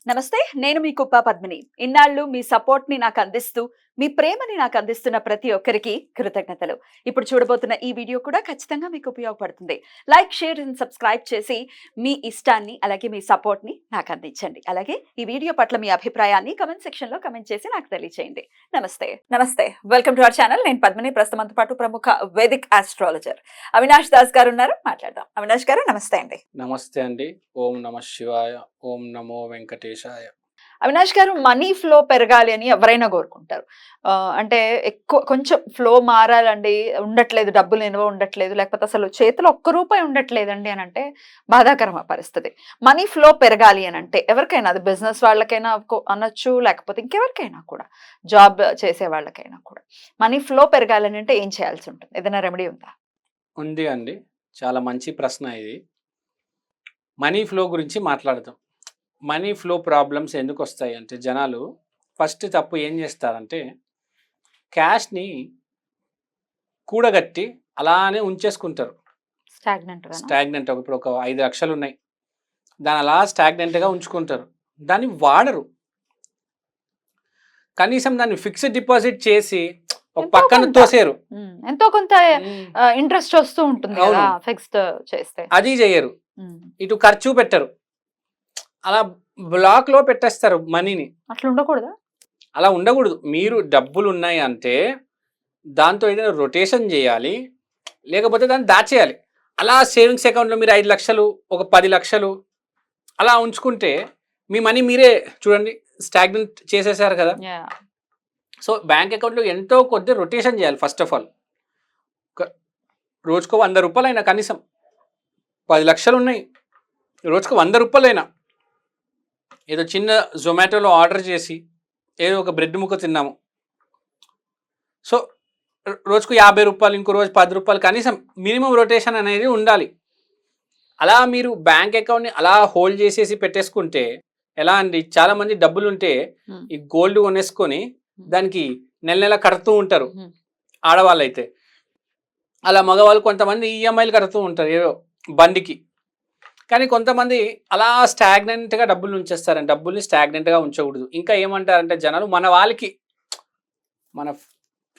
నమస్తే, నేను మీ కుప్ప పద్మిని. ఇన్నాళ్ళు మీ సపోర్ట్‌ని నాకు అందిస్తూ, మీ ప్రేమని నాకు అందిస్తున్న ప్రతి ఒక్కరికి కృతజ్ఞతలు. ఇప్పుడు చూడబోతున్న ఈ వీడియో కూడా ఖచ్చితంగా మీకు ఉపయోగపడుతుంది. లైక్, షేర్ అండ్ సబ్స్క్రైబ్ చేసి మీ ఇష్టాన్ని అలాగే మీ సపోర్ట్‌ని నాకు అందించండి. అలాగే ఈ వీడియో పట్ల మీ అభిప్రాయాన్ని కామెంట్ సెక్షన్‌లో కామెంట్ చేసి నాకు తెలియజేయండి. నమస్తే. Welcome to our channel. నేను పద్మిని. ప్రస్తుతం మనతో పాటు ప్రముఖ వేదిక్ ఆస్ట్రాలజర్ అవినాష్ దాస్ గారు ఉన్నారు. మాట్లాడదాం. అవినాష్ గారు నమస్తే అండి. నమస్తే అండి. ఓం నమ శివాయ. ఓం నమో వెంకటేశాయ. అవినాష్ గారు, మనీ ఫ్లో పెరగాలి అని ఎవరైనా కోరుకుంటారు. అంటే ఎక్కువ కొంచెం ఫ్లో మారాలండి, ఉండట్లేదు, డబ్బులు నిల్వ ఉండట్లేదు, లేకపోతే అసలు చేతిలో ఒక్క రూపాయి ఉండట్లేదండి అని అంటే బాధాకరమైన పరిస్థితి. మనీ ఫ్లో పెరగాలి అని అంటే ఎవరికైనా, అది బిజినెస్ వాళ్ళకైనా అనొచ్చు, లేకపోతే ఇంకెవరికైనా కూడా, జాబ్ చేసే వాళ్ళకైనా కూడా మనీ ఫ్లో పెరగాలని అంటే ఏం చేయాల్సి ఉంటుంది? ఏదైనా రెమెడీ ఉందా? ఉంది అండి. చాలా మంచి ప్రశ్న ఇది. మనీ ఫ్లో గురించి మాట్లాడదాం. మనీ ఫ్లో ప్రాబ్లమ్స్ ఎందుకు వస్తాయి అంటే, జనాలు ఫస్ట్ తప్పు ఏం చేస్తారంటే, క్యాష్ని కూడగట్టి అలానే ఉంచేసుకుంటారు. స్టాగ్నెంట్. ఇప్పుడు ఒక 5 లక్షలు ఉన్నాయి, దాని అలా స్టాగ్నెంట్గా ఉంచుకుంటారు, దాన్ని వాడరు. కనీసం దాన్ని ఫిక్స్డ్ డిపాజిట్ చేసి ఒక పక్కన తోసేరు. ఎంతో కొంత ఇంట్రెస్ట్ వస్తూ ఉంటుంది కదా ఫిక్స్డ్ చేస్తే, అది చెయ్యరు. ఇటు ఖర్చు పెట్టరు, అలా బ్లాక్ లో పెట్టేస్తారు మనీని. అట్లా ఉండకూడదా? అలా ఉండకూడదు. మీరు డబ్బులు ఉన్నాయి అంటే దాంతో ఏదైనా రొటేషన్ చేయాలి, లేకపోతే దాన్ని దాచేయాలి. అలా సేవింగ్స్ అకౌంట్లో మీరు 5 లక్షలు, ఒక 10 లక్షలు అలా ఉంచుకుంటే మీ మనీ మీరే చూడండి స్టాగ్నెంట్ చేసేసారు కదా. సో బ్యాంక్ అకౌంట్లో ఎంతో కొద్ది రొటేషన్ చేయాలి. ఫస్ట్ ఆఫ్ ఆల్ రోజుకో 100 రూపాయలు అయినా, కనీసం 10 లక్షలు ఉన్నాయి, రోజుకు 100 రూపాయలు అయినా, ఏదో చిన్న జొమాటోలో ఆర్డర్ చేసి ఏదో ఒక బ్రెడ్ ముక్క తిన్నాము, సో రోజుకు 50 రూపాయలు, ఇంకో రోజు 10 రూపాయలు, కనీసం మినిమం రొటేషన్ అనేది ఉండాలి. అలా మీరు బ్యాంక్ అకౌంట్ని అలా హోల్డ్ చేసేసి పెట్టేసుకుంటే ఎలా అండి, చాలామంది డబ్బులు ఉంటే ఈ గోల్డ్ కొనేసుకొని దానికి నెల నెల కడుతూ ఉంటారు ఆడవాళ్ళు అయితే. అలా మగవాళ్ళు కొంతమంది ఈఎంఐలు కడుతూ ఉంటారు ఏదో బండికి. కానీ కొంతమంది అలా స్టాగ్నెంట్గా డబ్బులు ఉంచేస్తారండి. డబ్బుల్ని స్టాగ్నెంట్గా ఉంచకూడదు. ఇంకా ఏమంటారంటే జనాలు, మన వాళ్ళకి, మన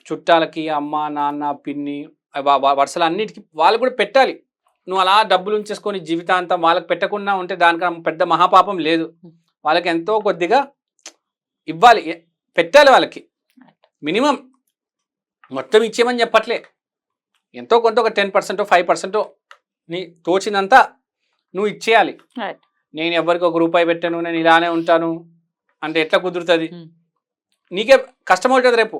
చుట్టాలకి, అమ్మ నాన్న పిన్ని వరుసలు అన్నిటికీ వాళ్ళు కూడా పెట్టాలి. నువ్వు అలా డబ్బులు ఉంచేసుకొని జీవితాంతం వాళ్ళకి పెట్టకుండా ఉంటే దానికన్నా పెద్ద మహాపాపం లేదు. వాళ్ళకి ఎంతో కొద్దిగా ఇవ్వాలి, పెట్టాలి. వాళ్ళకి మినిమం మొత్తం ఇచ్చేయమని చెప్పట్లే, ఎంతో కొంత ఒక 10%, 5% నీ తోచినంత నువ్వు ఇచ్చేయాలి. నేను ఎవరికి ఒక రూపాయి పెట్టాను, నేను ఇలానే ఉంటాను అంటే ఎట్లా కుదురుతుంది? నీకే కష్టం అవుతుంది రేపు.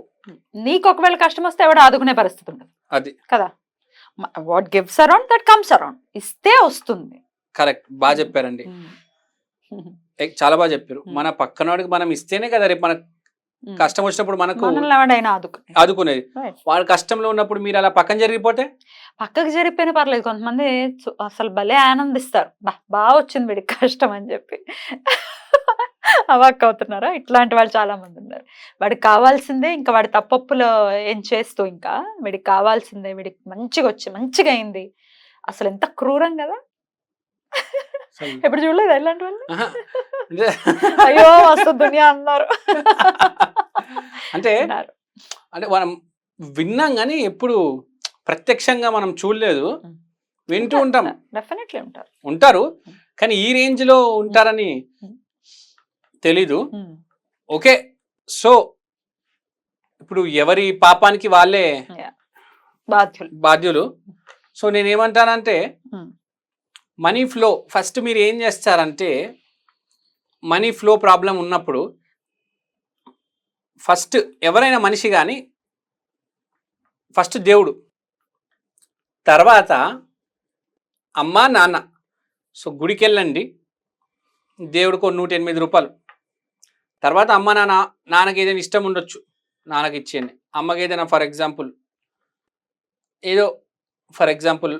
నీకు ఒకవేళ కష్టం వస్తే ఎవడ ఆదుకునే పరిస్థితి ఉండదు. అది కదా, what gives around that comes around. ఇస్తే వస్తుంది. కరెక్ట్, బాగా చెప్పారండి. చాలా బాగా చెప్పారు. మన పక్కనోడికి మనం ఇస్తేనే కదా రేపు మనకు కష్టం వచ్చినప్పుడు మనకు ఆదుకునేది. వాడు కష్టంలో ఉన్నప్పుడు మీరు అలా పక్కన జరిగిపోతే, పక్కకు జరిగిపోయినా పర్లేదు, కొంతమంది అసలు భలే ఆనందిస్తారు, బాగా వచ్చింది వీడికి కష్టం అని చెప్పి అవాక్ అవుతున్నారా? ఇట్లాంటి వాళ్ళు చాలా మంది ఉన్నారు. వాడికి కావాల్సిందే, ఇంకా వాడి తప్పప్పులు ఏం చేస్తూ, ఇంకా వీడికి కావాల్సిందే, వీడికి మంచిగా వచ్చి మంచిగా అయింది. అసలు ఎంత క్రూరం కదా. ఎప్పుడు చూడలేదు ఇలాంటి వాళ్ళు? అయ్యో అసలు దునియా అన్నారు. అంటే మనం విన్నాం కానీ ఎప్పుడు ప్రత్యక్షంగా మనం చూడలేదు, వింటూ ఉంటాం. డెఫినెట్లీ ఉంటారు, కానీ ఈ రేంజ్ లో ఉంటారని తెలీదు. ఓకే, సో ఇప్పుడు ఎవరి పాపానికి వాళ్ళే బాధ్యులు. సో నేనేమంటానంటే, మనీ ఫ్లో ఫస్ట్ మీరు ఏం చేస్తారంటే, మనీ ఫ్లో ప్రాబ్లం ఉన్నప్పుడు ఫస్ట్ ఎవరైనా మనిషి కానీ ఫస్ట్ దేవుడు, తర్వాత అమ్మ నాన్న. సో గుడికి వెళ్ళండి, దేవుడికి 108 రూపాయలు. తర్వాత అమ్మ నాన్నకి ఏదైనా ఇష్టం ఉండొచ్చు, నాన్నకి ఇచ్చేయండి. అమ్మకి ఏదైనా for example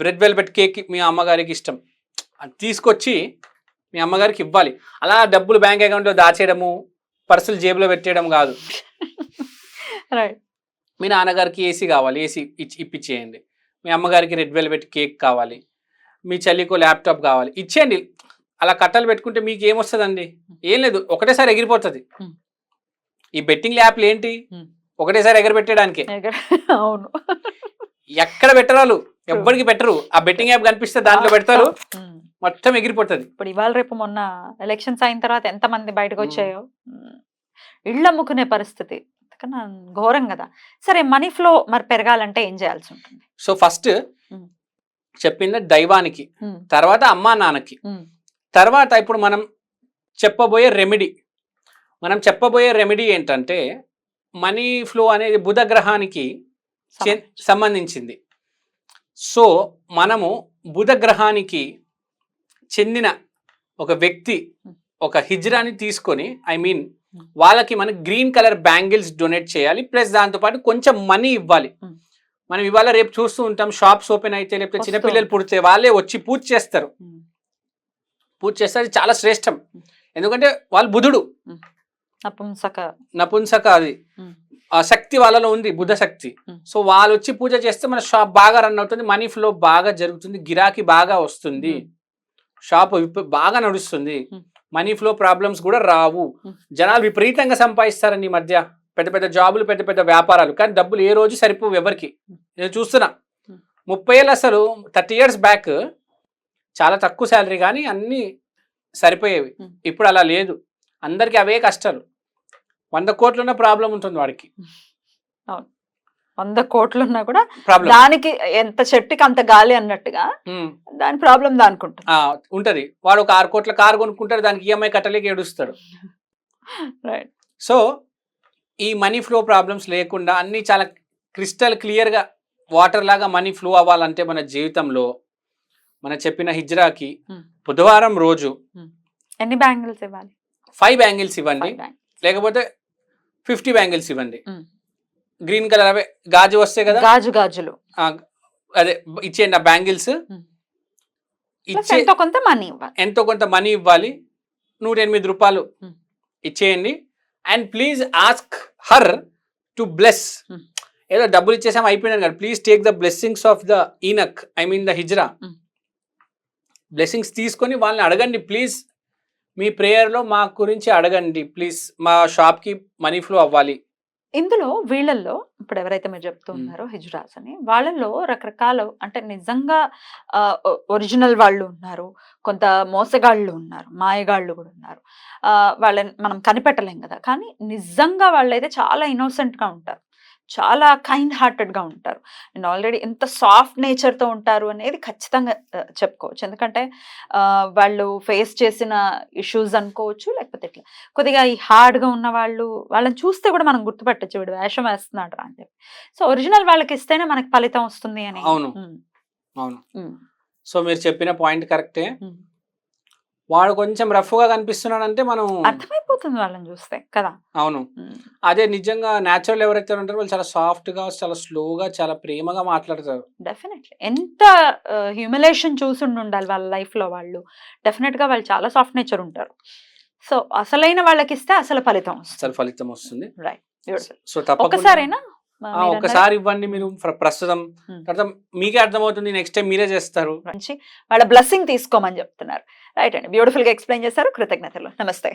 red velvet cake మీ అమ్మగారికి ఇష్టం, అది తీసుకొచ్చి మీ అమ్మగారికి ఇవ్వాలి. అలా డబ్బులు బ్యాంక్ అకౌంట్లో దాచేయడము, పర్సులు జేబులో పెట్టేయడం కాదు. మీ నాన్నగారికి ఏసీ కావాలి, ఏసీ ఇప్పించేయండి. మీ అమ్మగారికి రెడ్ వెల్వెట్ కేక్ కావాలి, మీ చెల్లికో ల్యాప్టాప్ కావాలి, ఇచ్చేయండి. అలా కట్టలు పెట్టుకుంటే మీకు ఏమొస్తుందండి? ఏం లేదు, ఒకటేసారి ఎగిరిపోతుంది. ఈ బెట్టింగ్ యాప్లు ఏంటి, ఒకటేసారి ఎగరబెట్టడానికే. అవును, ఎక్కడ పెట్టరాలు, ఎవ్వరికి పెట్టరు. ఆ బెట్టింగ్ యాప్ కనిపిస్తే దాంట్లో పెడతారు, మొత్తం ఎగిరిపోతుంది. ఇప్పుడు ఇవాళ రేపు మొన్న ఎలక్షన్స్ అయిన తర్వాత ఎంత మంది బయటకు వచ్చాయో, ఇళ్ళు అమ్ముకునే పరిస్థితి కన్నా ఘోరం కదా. సరే, మనీ ఫ్లో మరి పెరగాలంటే ఏం చేయాల్సి ఉంటుంది? సో ఫస్ట్ చెప్పింది దైవానికి, తర్వాత అమ్మా నాన్నకి, తర్వాత ఇప్పుడు మనం చెప్పబోయే రెమెడీ ఏంటంటే, మనీ ఫ్లో అనేది బుధ గ్రహానికి సంబంధించింది. సో మనము బుధ గ్రహానికి చెందిన ఒక వ్యక్తి ఒక హిజ్రాని తీసుకొని, వాళ్ళకి మనం గ్రీన్ కలర్ బ్యాంగిల్స్ డొనేట్ చేయాలి. ప్లస్ దాంతోపాటు కొంచెం మనీ ఇవ్వాలి. మనం ఇవాళ రేపు చూస్తూ ఉంటాం, షాప్స్ ఓపెన్ అయితే లేకపోతే చిన్నపిల్లలు పుడితే వాళ్ళే వచ్చి పూజ చేస్తారు. చాలా శ్రేష్టం. ఎందుకంటే వాళ్ళు బుధుడు, నపుంసక అది ఆ శక్తి వాళ్ళలో ఉంది, బుధ శక్తి. సో వాళ్ళు వచ్చి పూజ చేస్తే మన షాప్ బాగా రన్ అవుతుంది, మనీ ఫ్లో బాగా జరుగుతుంది, గిరాకీ బాగా వస్తుంది, షాప్ బాగా నడుస్తుంది, మనీ ఫ్లో ప్రాబ్లమ్స్ కూడా రావు. జనాలు విపరీతంగా సంపాదిస్తారని ఈ మధ్య, పెద్ద పెద్ద జాబులు, పెద్ద పెద్ద వ్యాపారాలు, కానీ డబ్బులు ఏ రోజు సరిపోవు ఎవరికి. నేను చూస్తున్నా 30 ఏళ్ళు, అసలు 30 years బ్యాక్ చాలా తక్కువ శాలరీ కానీ అన్నీ సరిపోయేవి. ఇప్పుడు అలా లేదు, అందరికీ అవే కష్టాలు. 100 కోట్లున్న ప్రాబ్లం ఉంటుంది వాడికి. 100 కోట్లున్నా కూడా దానికి ఎంత చెట్టుకి అంత గాలి అన్నట్టుగా దాని ప్రాబ్లం దానికి ఉంటది. వాడు ఒక 6 కోట్ల కారు కొనుక్కుంటాడు, దానికి ఈఎంఐ కట్టలేక ఏడుస్తాడు. సో ఈ మనీ ఫ్లో ప్రాబ్లమ్స్ లేకుండా అన్ని చాలా క్రిస్టల్ క్లియర్ గా వాటర్ లాగా మనీ ఫ్లో అవ్వాలంటే మన జీవితంలో మన చెప్పిన హిజ్రాకి బుధవారం రోజు ఎన్ని బ్యాంగిల్స్ ఇవ్వాలి? 5 బ్యాంగిల్స్ ఇవ్వండి, లేకపోతే 50 బ్యాంగిల్స్ ఇవ్వండి. గ్రీన్ కలర్ అవే గాజు వస్తాయి కదా, గాజులు అదే ఇచ్చేయండి. ఆ బ్యాంగిల్స్ ఎంతో కొంత మనీ ఇవ్వాలి, 108 రూపాయలు ఇచ్చేయండి. And please ask her to bless. ఏదో డబ్బులు ఇచ్చేసాం అయిపోయినాను కదా, please take the blessings of the ఈనక్, the hijra blessings తీసుకొని వాళ్ళని అడగండి. ప్లీజ్ మీ ప్రేయర్లో మా గురించి అడగండి, ప్లీజ్ మా షాప్కి మనీ ఫ్లో అవ్వాలి. ఇందులో వీళ్ళల్లో ఇప్పుడు ఎవరైతే మీరు చెప్తున్నారో హిజ్రాస్ అని, వాళ్ళల్లో రకరకాల అంటే నిజంగా ఒరిజినల్ వాళ్ళు ఉన్నారు, కొంత మోసగాళ్ళు ఉన్నారు, మాయగాళ్ళు కూడా ఉన్నారు. వాళ్ళని మనం కనిపెట్టలేం కదా, కానీ నిజంగా వాళ్ళైతే చాలా ఇన్నోసెంట్ గా ఉంటారు, చాలా కైండ్ హార్టెడ్ గా ఉంటారు. అండ్ ఆల్రెడీ ఎంత సాఫ్ట్ నేచర్ తో ఉంటారు అనేది ఖచ్చితంగా చెప్పుకోవచ్చు. ఎందుకంటే వాళ్ళు ఫేస్ చేసిన ఇష్యూస్ అనుకోవచ్చు, లేకపోతే ఇట్లా కొద్దిగా ఈ హార్డ్ గా ఉన్న వాళ్ళని చూస్తే కూడా మనం గుర్తుపట్టచ్చు, వీడు వేషం వేస్తున్నాడు అని చెప్పి. సో ఒరిజినల్ వాళ్ళకి ఇస్తేనే మనకి ఫలితం వస్తుంది అని. అవును. సో మీరు చెప్పిన పాయింట్ కరెక్టే. వాడు కొంచెం రఫ్ గా కనిపిస్తున్నాడంటే మనం అర్థమైపోతుంది వాళ్ళని చూస్తే కదా. అవును, అదే నిజంగా న్యాచురల్ ఎవరైతే ఉంటారో వాళ్ళు చాలా సాఫ్ట్ గా, చాలా స్లోగా, చాలా ప్రేమగా మాట్లాడతారు. డెఫినెట్లీ ఎంత హ్యూమిలేషన్ చూసి ఉండాలి వాళ్ళ లైఫ్ లో, వాళ్ళు డెఫినెట్ గా వాళ్ళు చాలా సాఫ్ట్ నేచర్ ఉంటారు. సో అసలైన వాళ్ళకి ఇస్తే అసలు ఫలితం వస్తుంది. రైట్. సో ఒక్కసారైనా ఒక్కసారి ఇవ్వండి మీరు ప్రస్తుతం, తర్వాత మీకే అర్థమవుతుంది, నెక్స్ట్ టైం మీరే చేస్తారు. వాళ్ళ బ్లెస్సింగ్ తీసుకోమని చెప్తున్నారు. రైట్ అండి, బ్యూటిఫుల్ గా ఎక్స్ప్లెయిన్ చేశారు, కృతజ్ఞతలు. నమస్తే.